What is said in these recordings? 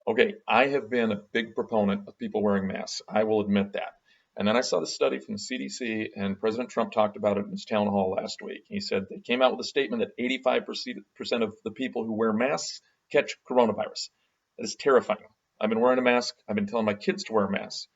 Okay, I have been a big proponent of people wearing masks. I will admit that. And then I saw the study from the CDC, and President Trump talked about it in his town hall last week. He said they came out with a statement that 85% of the people who wear masks catch coronavirus. That is terrifying. I've been wearing a mask. I've been telling my kids to wear masks.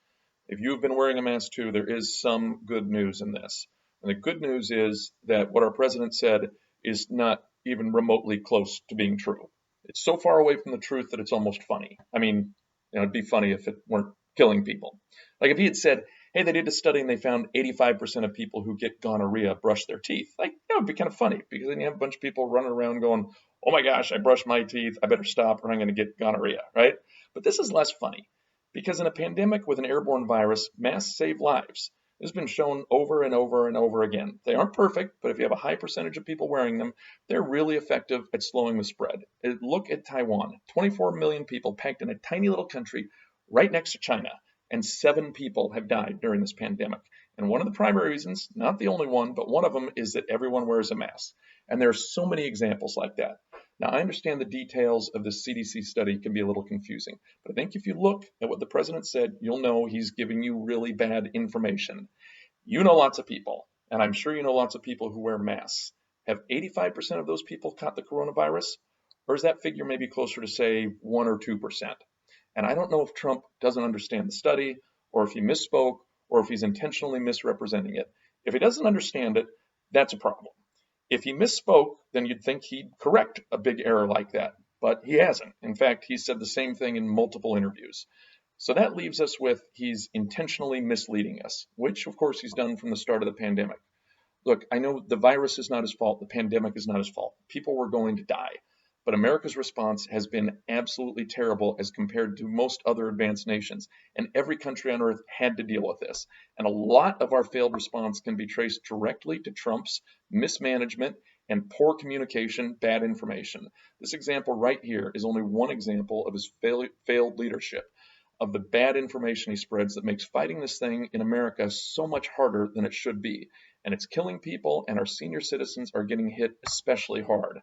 If you've been wearing a mask too, there is some good news in this. And the good news is that what our president said is not even remotely close to being true. It's so far away from the truth that it's almost funny. I mean, it'd be funny if it weren't killing people. Like if he had said, hey, they did a study and they found 85% of people who get gonorrhea brush their teeth. Like, that would be kind of funny because then you have a bunch of people running around going, oh my gosh, I brushed my teeth. I better stop or I'm going to get gonorrhea, right? But this is less funny because in a pandemic with an airborne virus, masks save lives. This has been shown over and over and over again. They aren't perfect, but if you have a high percentage of people wearing them, they're really effective at slowing the spread. Look at Taiwan, 24 million people packed in a tiny little country right next to China, and 7 people have died during this pandemic. And one of the primary reasons, not the only one, but one of them is that everyone wears a mask. And there are so many examples like that. Now, I understand the details of the CDC study can be a little confusing, but I think if you look at what the president said, you'll know he's giving you really bad information. You know lots of people, and I'm sure you know lots of people who wear masks. Have 85% of those people caught the coronavirus? Or is that figure maybe closer to, say, 1 or 2%? And I don't know if Trump doesn't understand the study, or if he misspoke, or if he's intentionally misrepresenting it. If he doesn't understand it, that's a problem. If he misspoke, then you'd think he'd correct a big error like that, but he hasn't. In fact, he said the same thing in multiple interviews. So that leaves us with he's intentionally misleading us, which of course he's done from the start of the pandemic. Look, I know the virus is not his fault, the pandemic is not his fault. People were going to die. But America's response has been absolutely terrible as compared to most other advanced nations. And every country on earth had to deal with this. And a lot of our failed response can be traced directly to Trump's mismanagement and poor communication, bad information. This example right here is only one example of his failed leadership, of the bad information he spreads that makes fighting this thing in America so much harder than it should be. And it's killing people, and our senior citizens are getting hit especially hard.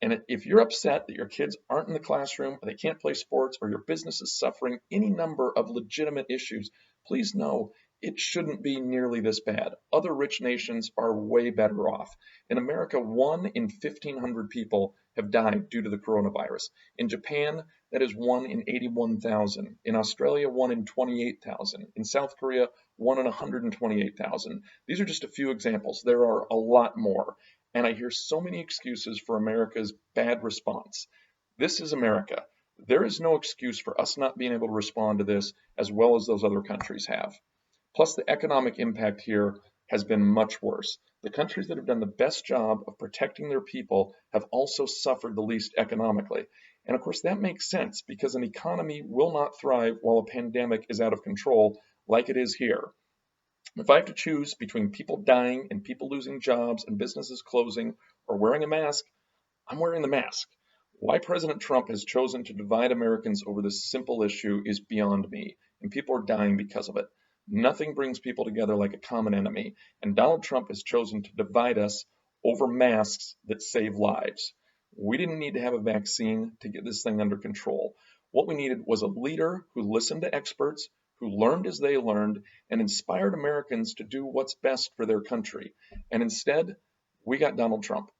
And if you're upset that your kids aren't in the classroom, or they can't play sports, or your business is suffering any number of legitimate issues, please know it shouldn't be nearly this bad. Other rich nations are way better off. In America, 1 in 1,500 people have died due to the coronavirus. In Japan, that is 1 in 81,000. In Australia, 1 in 28,000. In South Korea, 1 in 128,000. These are just a few examples. There are a lot more. And I hear so many excuses for America's bad response. This is America. There is no excuse for us not being able to respond to this as well as those other countries have. Plus, the economic impact here has been much worse. The countries that have done the best job of protecting their people have also suffered the least economically. And of course, that makes sense because an economy will not thrive while a pandemic is out of control like it is here. If I have to choose between people dying and people losing jobs and businesses closing or wearing a mask, I'm wearing the mask. Why President Trump has chosen to divide Americans over this simple issue is beyond me, and people are dying because of it. Nothing brings people together like a common enemy, and Donald Trump has chosen to divide us over masks that save lives. We didn't need to have a vaccine to get this thing under control. What we needed was a leader who listened to experts, who learned as they learned, and inspired Americans to do what's best for their country. And instead, we got Donald Trump.